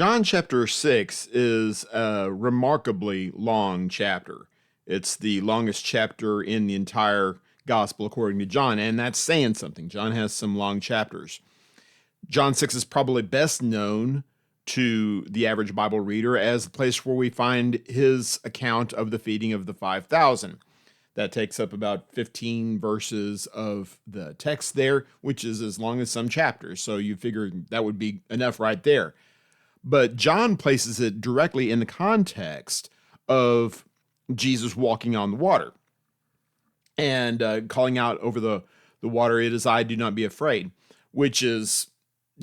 John chapter 6 is a remarkably long chapter. It's the longest chapter in the entire gospel according to John, and that's saying something. John has some long chapters. John 6 is probably best known to the average Bible reader as the place where we find his account of the feeding of the 5,000. That takes up about 15 verses of the text there, which is as long as some chapters. So you figure that would be enough right there. But John places it directly in the context of Jesus walking on the water and calling out over the water, "It is I, do not be afraid," which is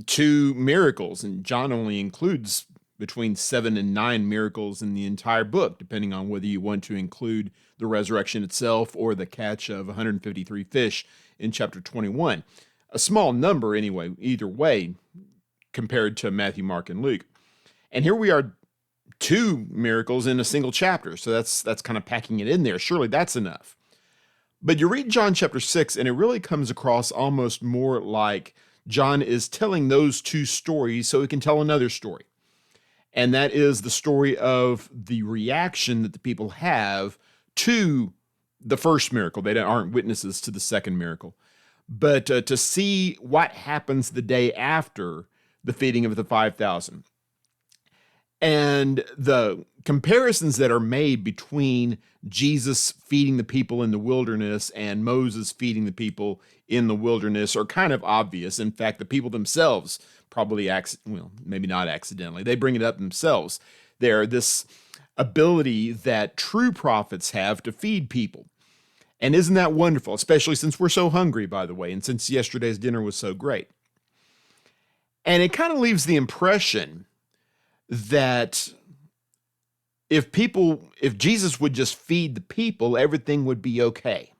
two miracles. And John only includes between 7 and 9 miracles in the entire book, depending on whether you want to include the resurrection itself or the catch of 153 fish in chapter 21. A small number anyway, either way, compared to Matthew, Mark, and Luke. And here we are, 2 miracles in a single chapter. So that's kind of packing it in there. Surely that's enough. But you read John chapter 6, and it really comes across almost more like John is telling those 2 stories so he can tell another story. And that is the story of the reaction that the people have to the first miracle. They aren't witnesses to the second miracle. But to see what happens the day after the feeding of the 5,000. And the comparisons that are made between Jesus feeding the people in the wilderness and Moses feeding the people in the wilderness are kind of obvious. In fact, the people themselves probably, maybe not accidentally, they bring it up themselves. They're this ability that true prophets have to feed people. And isn't that wonderful, especially since we're so hungry, by the way, and since yesterday's dinner was so great. And it kind of leaves the impression that if Jesus would just feed the people, everything would be okay.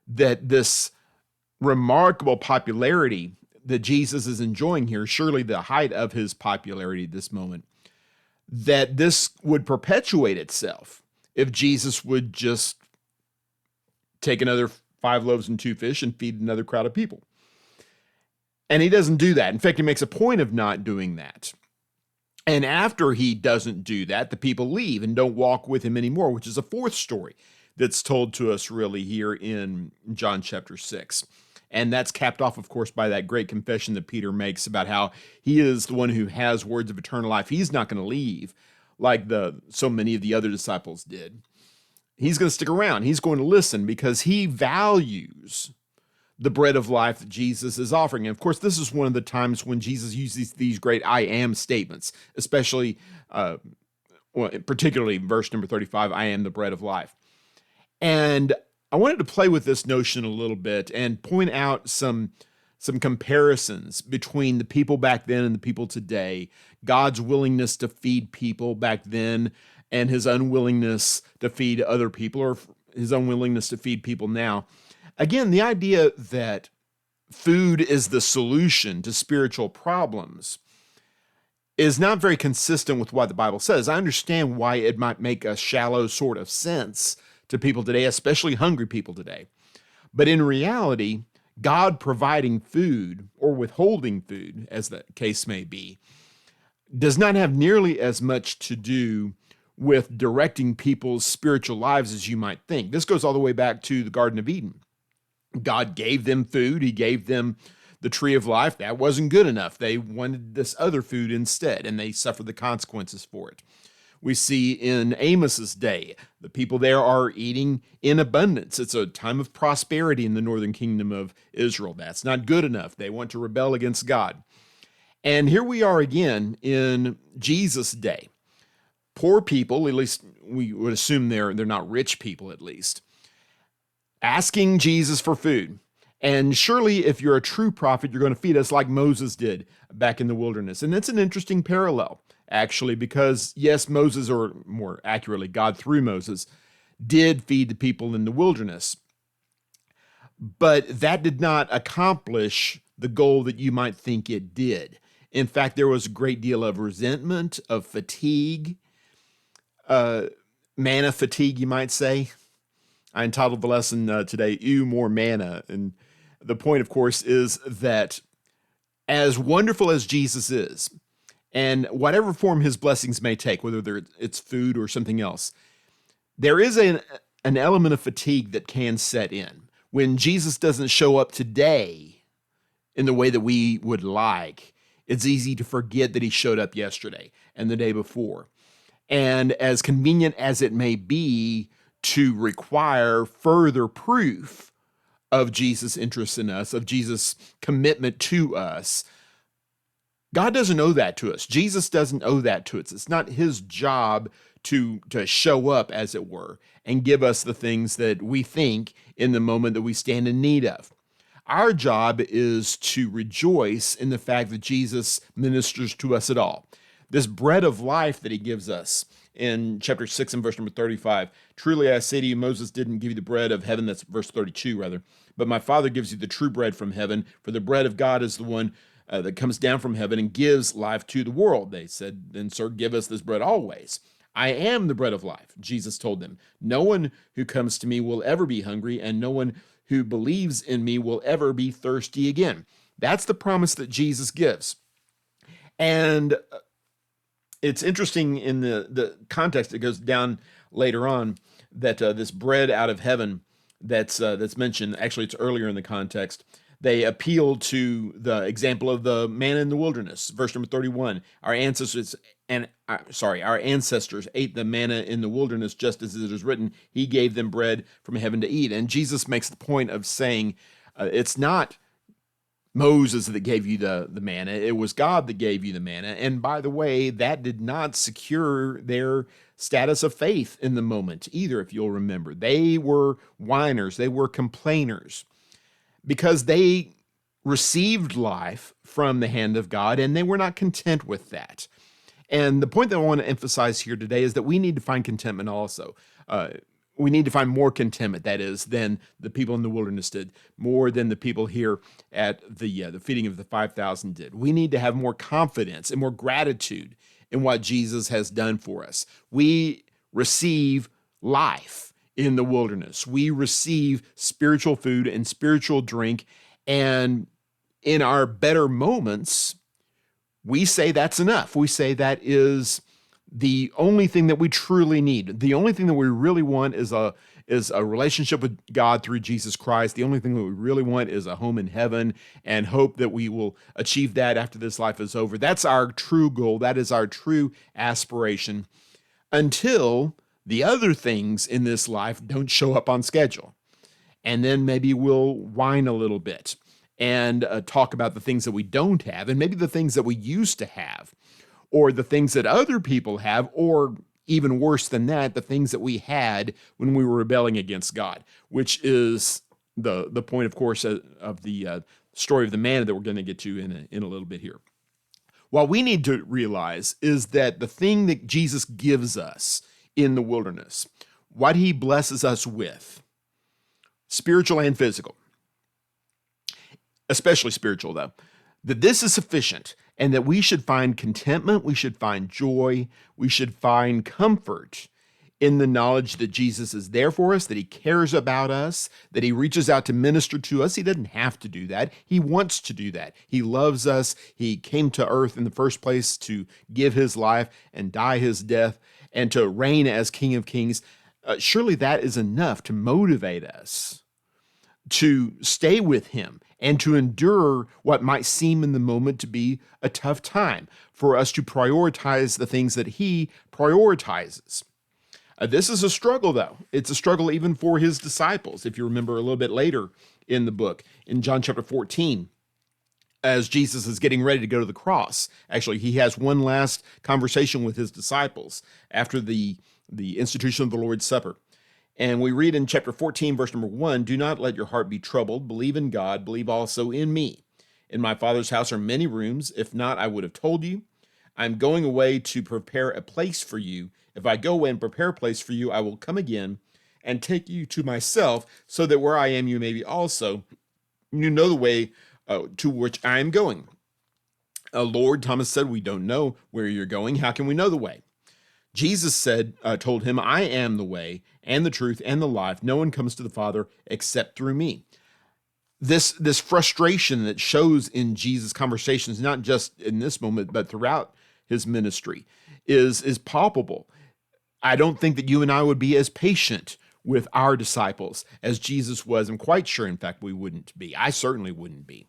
That this remarkable popularity that Jesus is enjoying here, surely the height of his popularity at this moment, that this would perpetuate itself if Jesus would just take another 5 loaves and 2 fish and feed another crowd of people. And he doesn't do that. In fact, he makes a point of not doing that. And after he doesn't do that, the people leave and don't walk with him anymore, which is a 4th story that's told to us really here in John chapter 6. And that's capped off, of course, by that great confession that Peter makes about how he is the one who has words of eternal life. He's not going to leave like so many of the other disciples did. He's going to stick around. He's going to listen because he values the bread of life that Jesus is offering. And of course, this is one of the times when Jesus uses these great I am statements, especially, particularly verse number 35, I am the bread of life. And I wanted to play with this notion a little bit and point out some comparisons between the people back then and the people today, God's willingness to feed people back then and his unwillingness to feed other people, or his unwillingness to feed people now. Again, the idea that food is the solution to spiritual problems is not very consistent with what the Bible says. I understand why it might make a shallow sort of sense to people today, especially hungry people today. But in reality, God providing food or withholding food, as the case may be, does not have nearly as much to do with directing people's spiritual lives as you might think. This goes all the way back to the Garden of Eden. God gave them food. He gave them the tree of life. That wasn't good enough. They wanted this other food instead, and they suffered the consequences for it. We see in Amos's day, the people there are eating in abundance. It's a time of prosperity in the northern kingdom of Israel. That's not good enough. They want to rebel against God. And here we are again in Jesus' day. Poor people, at least we would assume they're not rich people at least, asking Jesus for food. And surely if you're a true prophet, you're going to feed us like Moses did back in the wilderness. And that's an interesting parallel, actually, because yes, Moses, or more accurately, God through Moses, did feed the people in the wilderness. But that did not accomplish the goal that you might think it did. In fact, there was a great deal of resentment, of fatigue, manna fatigue, you might say. I entitled the lesson today, Ew, More Manna. And the point, of course, is that as wonderful as Jesus is, And whatever form his blessings may take, whether it's food or something else, there is an element of fatigue that can set in. When Jesus doesn't show up today in the way that we would like, it's easy to forget that he showed up yesterday and the day before. And as convenient as it may be to require further proof of Jesus' interest in us, of Jesus' commitment to us, God doesn't owe that to us. Jesus doesn't owe that to us. It's not his job to show up, as it were, and give us the things that we think in the moment that we stand in need of. Our job is to rejoice in the fact that Jesus ministers to us at all. This bread of life that he gives us in chapter 6 and verse number 35. Truly I say to you, Moses didn't give you the bread of heaven, that's verse 32 rather, but my Father gives you the true bread from heaven, for the bread of God is the one that comes down from heaven and gives life to the world. They said, then sir, give us this bread always. I am the bread of life, Jesus told them. No one who comes to me will ever be hungry, and no one who believes in me will ever be thirsty again. That's the promise that Jesus gives. And it's interesting in the context that goes down later on that this bread out of heaven that's mentioned, actually it's earlier in the context, they appeal to the example of the manna in the wilderness. Verse number 31, our ancestors ate the manna in the wilderness, just as it is written, he gave them bread from heaven to eat. And Jesus makes the point of saying, it's not Moses that gave you the manna, it was God that gave you the manna. And by the way, that did not secure their status of faith in the moment either, if you'll remember. They were whiners, they were complainers, because they received life from the hand of God and they were not content with that. And the point that I want to emphasize here today is that we need to find contentment also. We need to find more contentment, that is, than the people in the wilderness did, more than the people here at the feeding of the 5,000 did. We need to have more confidence and more gratitude in what Jesus has done for us. We receive life in the wilderness. We receive spiritual food and spiritual drink, and in our better moments, we say that's enough. We say that is the only thing that we truly need. The only thing that we really want is a relationship with God through Jesus Christ. The only thing that we really want is a home in heaven, and hope that we will achieve that after this life is over. That's our true goal. That is our true aspiration, until the other things in this life don't show up on schedule. And then maybe we'll whine a little bit and talk about the things that we don't have, and maybe the things that we used to have, or the things that other people have, or even worse than that, the things that we had when we were rebelling against God, which is the point, of course, of the story of the manna that we're going to get to in a little bit here. What we need to realize is that the thing that Jesus gives us in the wilderness, what he blesses us with, spiritual and physical, especially spiritual though, that this is sufficient, and that we should find contentment, we should find joy, we should find comfort in the knowledge that Jesus is there for us, that he cares about us, that he reaches out to minister to us. He doesn't have to do that. He wants to do that. He loves us. He came to earth in the first place to give his life and die his death and to reign as King of Kings. Surely that is enough to motivate us to stay with him and to endure what might seem in the moment to be a tough time, for us to prioritize the things that he prioritizes. This is a struggle, though. It's a struggle even for his disciples. If you remember a little bit later in the book, in John chapter 14, as Jesus is getting ready to go to the cross, actually, he has one last conversation with his disciples after the institution of the Lord's Supper. And we read in chapter 14, verse number 1, do not let your heart be troubled. Believe in God. Believe also in me. In my Father's house are many rooms. If not, I would have told you. I'm going away to prepare a place for you. If I go away and prepare a place for you, I will come again and take you to myself, so that where I am, you may be also. You know the way to which I am going. Lord, Thomas said, we don't know where you're going. How can we know the way? Jesus told him, I am the way and the truth and the life. No one comes to the Father except through me. This frustration that shows in Jesus' conversations, not just in this moment, but throughout his ministry is palpable. I don't think that you and I would be as patient with our disciples as Jesus was. I'm quite sure, in fact, we wouldn't be. I certainly wouldn't be.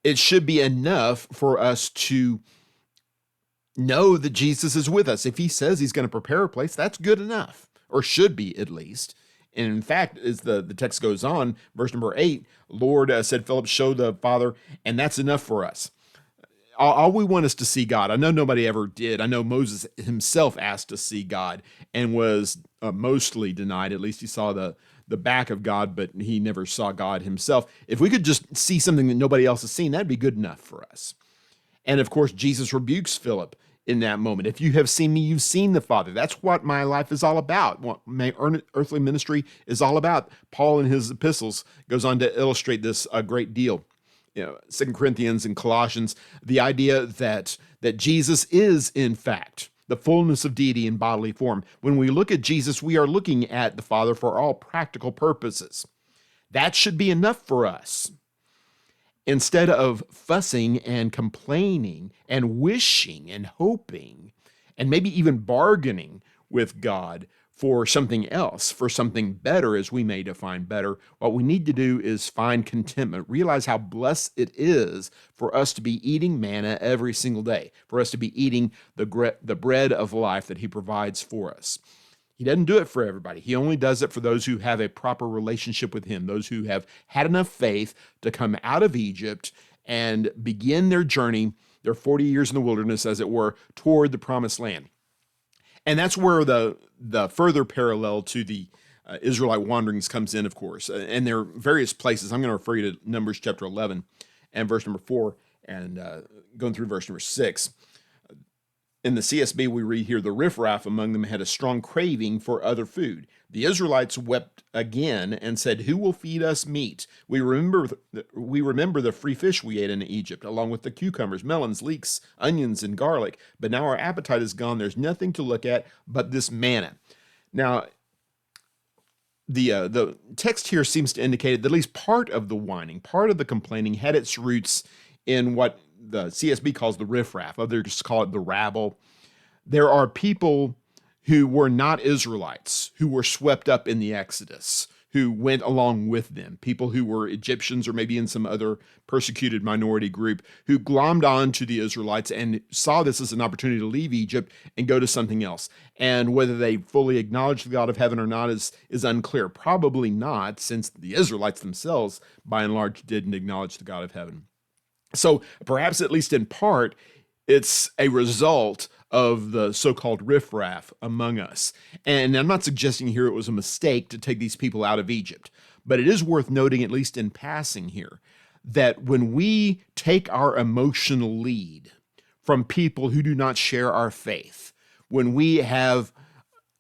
It should be enough for us to know that Jesus is with us. If he says he's going to prepare a place, that's good enough, or should be at least. And in fact, as the text goes on, verse number 8, Lord said, Philip, show the Father, and that's enough for us. All we want is to see God. I know nobody ever did. I know Moses himself asked to see God and was mostly denied. At least he saw the back of God, but he never saw God himself. If we could just see something that nobody else has seen, that'd be good enough for us. And of course, Jesus rebukes Philip in that moment. If you have seen me, you've seen the Father. That's what my life is all about. What my earthly ministry is all about. Paul in his epistles goes on to illustrate this a great deal. 2 Corinthians and Colossians, the idea that Jesus is, in fact, the fullness of deity in bodily form. When we look at Jesus, we are looking at the Father for all practical purposes. That should be enough for us. Instead of fussing and complaining and wishing and hoping and maybe even bargaining with God for something else, for something better, as we may define better, what we need to do is find contentment, realize how blessed it is for us to be eating manna every single day, for us to be eating the bread of life that he provides for us. He doesn't do it for everybody. He only does it for those who have a proper relationship with him, those who have had enough faith to come out of Egypt and begin their journey, their 40 years in the wilderness, as it were, toward the promised land. And that's where the further parallel to the Israelite wanderings comes in, of course. And there are various places. I'm going to refer you to Numbers chapter 11 and verse number 4 and going through verse number 6. In the CSB, we read here, the riffraff among them had a strong craving for other food. The Israelites wept again and said, who will feed us meat? We remember the free fish we ate in Egypt, along with the cucumbers, melons, leeks, onions, and garlic. But now our appetite is gone. There's nothing to look at but this manna. Now, the text here seems to indicate that at least part of the whining, part of the complaining had its roots in what the CSB calls the riffraff. Others call it the rabble. There are people who were not Israelites, who were swept up in the Exodus, who went along with them, people who were Egyptians or maybe in some other persecuted minority group, who glommed on to the Israelites and saw this as an opportunity to leave Egypt and go to something else. And whether they fully acknowledged the God of heaven or not is unclear. Probably not, since the Israelites themselves, by and large, didn't acknowledge the God of heaven. So perhaps, at least in part, it's a result of the so-called riffraff among us. And I'm not suggesting here it was a mistake to take these people out of Egypt, but it is worth noting, at least in passing here, that when we take our emotional lead from people who do not share our faith, when we have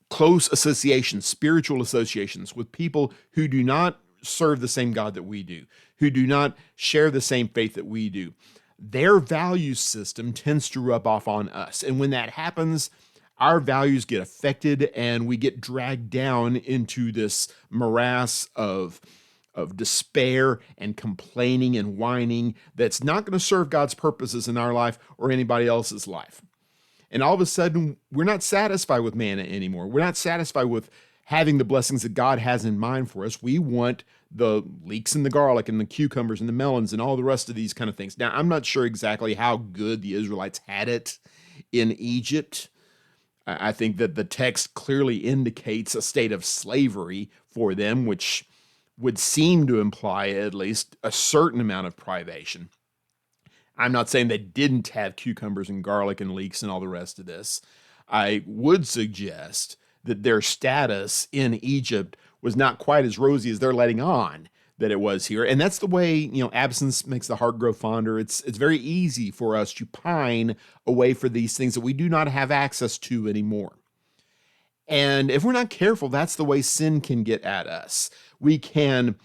close associations, spiritual associations with people who do not serve the same God that we do, who do not share the same faith that we do, their value system tends to rub off on us. And when that happens, our values get affected and we get dragged down into this morass of despair and complaining and whining that's not going to serve God's purposes in our life or anybody else's life. And all of a sudden, we're not satisfied with manna anymore. We're not satisfied with having the blessings that God has in mind for us. We want the leeks and the garlic and the cucumbers and the melons and all the rest of these kind of things. Now, I'm not sure exactly how good the Israelites had it in Egypt. I think that the text clearly indicates a state of slavery for them, which would seem to imply at least a certain amount of privation. I'm not saying they didn't have cucumbers and garlic and leeks and all the rest of this. I would suggest that their status in Egypt was not quite as rosy as they're letting on that it was here. And that's the way, absence makes the heart grow fonder. It's very easy for us to pine away for these things that we do not have access to anymore. And if we're not careful, that's the way sin can get at us. We can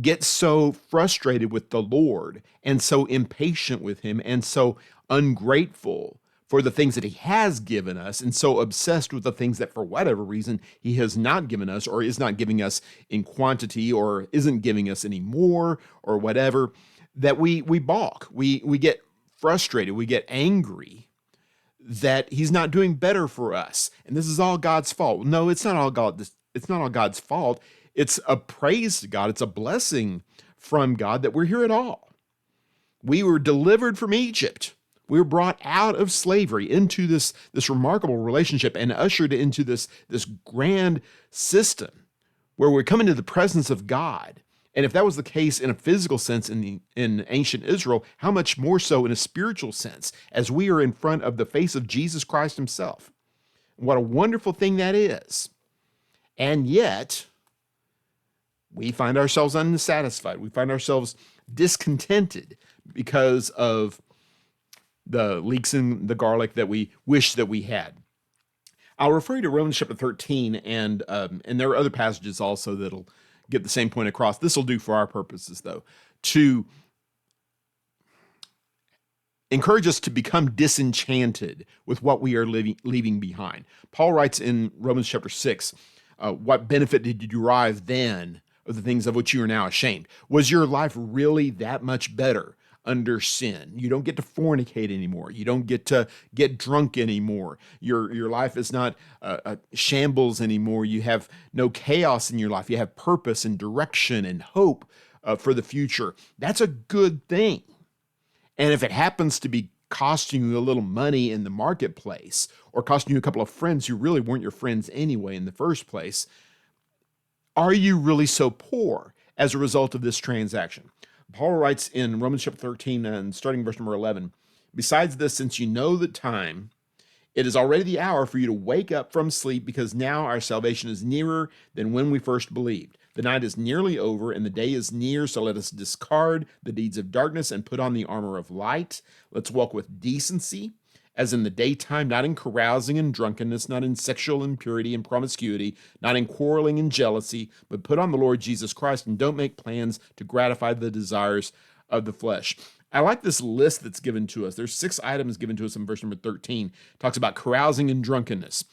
get so frustrated with the Lord and so impatient with him and so ungrateful for the things that he has given us and so obsessed with the things that for whatever reason he has not given us or is not giving us in quantity or isn't giving us any more or whatever, that we balk. We get frustrated. We get angry that he's not doing better for us. And this is all God's fault. No, it's not all God. It's not all God's fault. It's a praise to God. It's a blessing from God that we're here at all. We were delivered from Egypt. We were brought out of slavery into this remarkable relationship and ushered into this grand system where we come into the presence of God. And if that was the case in a physical sense in ancient Israel, how much more so in a spiritual sense, as we are in front of the face of Jesus Christ himself. What a wonderful thing that is. And yet, we find ourselves unsatisfied. We find ourselves discontented because of the leeks in the garlic that we wish that we had. I'll refer you to Romans chapter 13, and there are other passages also that'll get the same point across. This will do for our purposes, though, to encourage us to become disenchanted with what we are leaving behind. Paul writes in Romans chapter 6, what benefit did you derive then of the things of which you are now ashamed? Was your life really that much better under sin? You don't get to fornicate anymore. You don't get to get drunk anymore. Your life is not a shambles anymore. You have no chaos in your life. You have purpose and direction and hope for the future. That's a good thing. And if it happens to be costing you a little money in the marketplace or costing you a couple of friends who really weren't your friends anyway in the first place, are you really so poor as a result of this transaction? Paul writes in Romans chapter 13 and starting verse number 11, besides this, since you know the time, it is already the hour for you to wake up from sleep, because now our salvation is nearer than when we first believed. The night is nearly over and the day is near, so let us discard the deeds of darkness and put on the armor of light. Let's walk with decency, as in the daytime, not in carousing and drunkenness, not in sexual impurity and promiscuity, not in quarreling and jealousy, but put on the Lord Jesus Christ and don't make plans to gratify the desires of the flesh. I like this list that's given to us. There's 6 items given to us in verse number 13. It talks about carousing and drunkenness.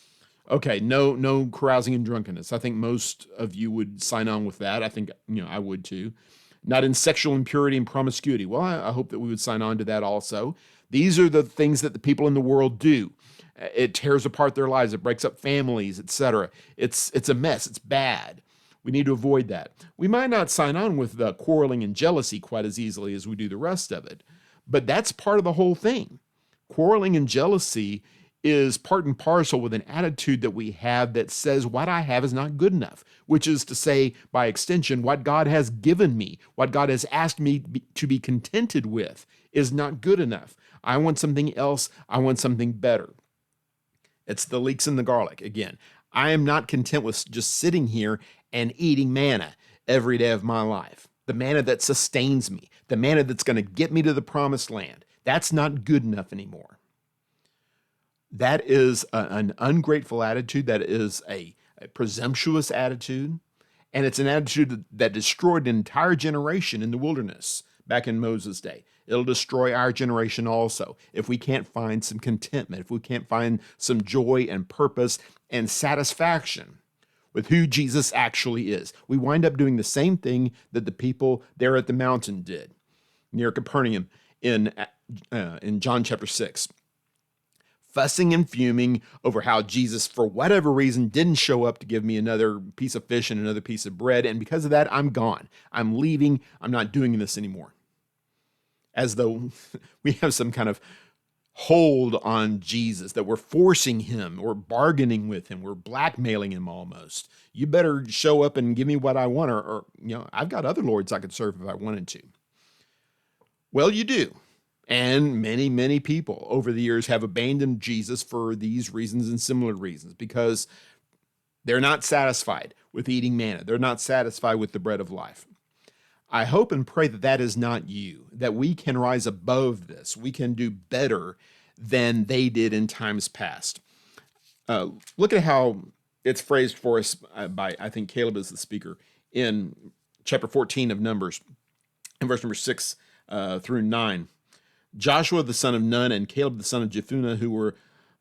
Okay, no carousing and drunkenness. I think most of you would sign on with that. I think, I would too. Not in sexual impurity and promiscuity. Well, I hope that we would sign on to that also. These are the things that the people in the world do. It tears apart their lives. It breaks up families, etc. It's a mess. It's bad. We need to avoid that. We might not sign on with the quarreling and jealousy quite as easily as we do the rest of it, but that's part of the whole thing. Quarreling and jealousy is part and parcel with an attitude that we have that says what I have is not good enough, which is to say, by extension, what God has given me, what God has asked me to be contented with is not good enough. I want something else. I want something better. It's the leeks in the garlic again. I am not content with just sitting here and eating manna every day of my life. The manna that sustains me, the manna that's going to get me to the promised land. That's not good enough anymore. That is an ungrateful attitude. That is a presumptuous attitude. And it's an attitude that destroyed an entire generation in the wilderness back in Moses' day. It'll destroy our generation also if we can't find some contentment, if we can't find some joy and purpose and satisfaction with who Jesus actually is. We wind up doing the same thing that the people there at the mountain did near Capernaum in John chapter 6. Fussing and fuming over how Jesus, for whatever reason, didn't show up to give me another piece of fish and another piece of bread. And because of that, I'm gone. I'm leaving. I'm not doing this anymore. As though we have some kind of hold on Jesus, that we're forcing him or bargaining with him. We're blackmailing him almost. You better show up and give me what I want, or I've got other lords I could serve if I wanted to. Well, you do. And many, many people over the years have abandoned Jesus for these reasons and similar reasons, because they're not satisfied with eating manna. They're not satisfied with the bread of life. I hope and pray that that is not you, that we can rise above this. We can do better than they did in times past. Look at how it's phrased for us by, I think Caleb is the speaker, in chapter 14 of Numbers, in verse number 6 through 9. Joshua the son of Nun and Caleb the son of Jephunneh, who were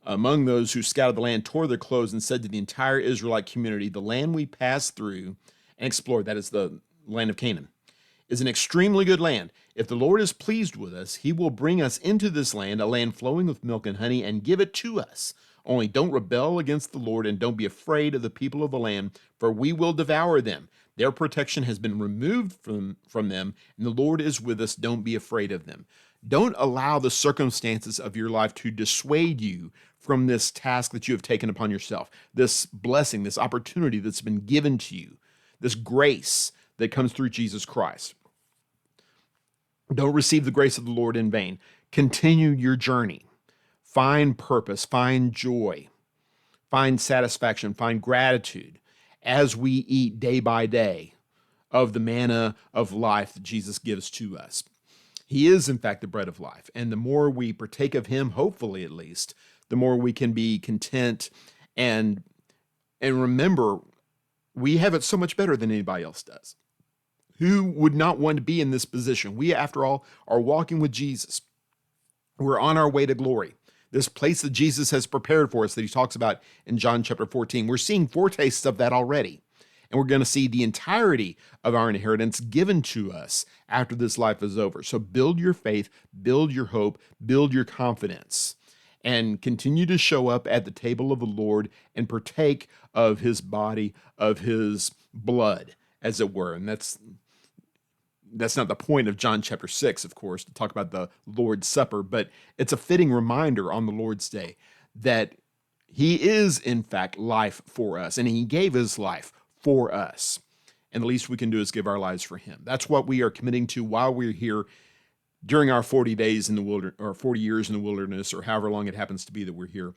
among those who scouted the land, tore their clothes and said to the entire Israelite community, the land we passed through and explored, that is the land of Canaan, is an extremely good land. If the Lord is pleased with us, he will bring us into this land, a land flowing with milk and honey, and give it to us. Only don't rebel against the Lord and don't be afraid of the people of the land, for we will devour them. Their protection has been removed from them, and the Lord is with us. Don't be afraid of them. Don't allow the circumstances of your life to dissuade you from this task that you have taken upon yourself, this blessing, this opportunity that's been given to you, this grace that comes through Jesus Christ. Don't receive the grace of the Lord in vain. Continue your journey. Find purpose, find joy, find satisfaction, find gratitude as we eat day by day of the manna of life that Jesus gives to us. He is, in fact, the bread of life. And the more we partake of him, hopefully at least, the more we can be content and remember, we have it so much better than anybody else does. Who would not want to be in this position? We, after all, are walking with Jesus. We're on our way to glory. This place that Jesus has prepared for us that he talks about in John chapter 14. We're seeing foretastes of that already. And we're going to see the entirety of our inheritance given to us after this life is over. So build your faith, build your hope, build your confidence, and continue to show up at the table of the Lord and partake of his body, of his blood, as it were. And that's not the point of John chapter 6, of course, to talk about the Lord's Supper, but it's a fitting reminder on the Lord's Day that he is, in fact, life for us, and he gave his life for us. And the least we can do is give our lives for him. That's what we are committing to while we're here during our 40 days in the wilderness, or 40 years in the wilderness, or however long it happens to be that we're here.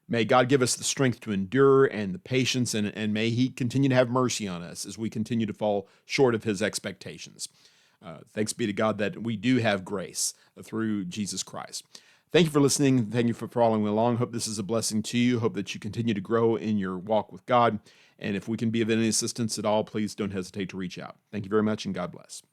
May God give us the strength to endure and the patience, and may he continue to have mercy on us as we continue to fall short of his expectations. Thanks be to God that we do have grace through Jesus Christ. Thank you for listening. Thank you for following along. Hope this is a blessing to you. Hope that you continue to grow in your walk with God. And if we can be of any assistance at all, please don't hesitate to reach out. Thank you very much, and God bless.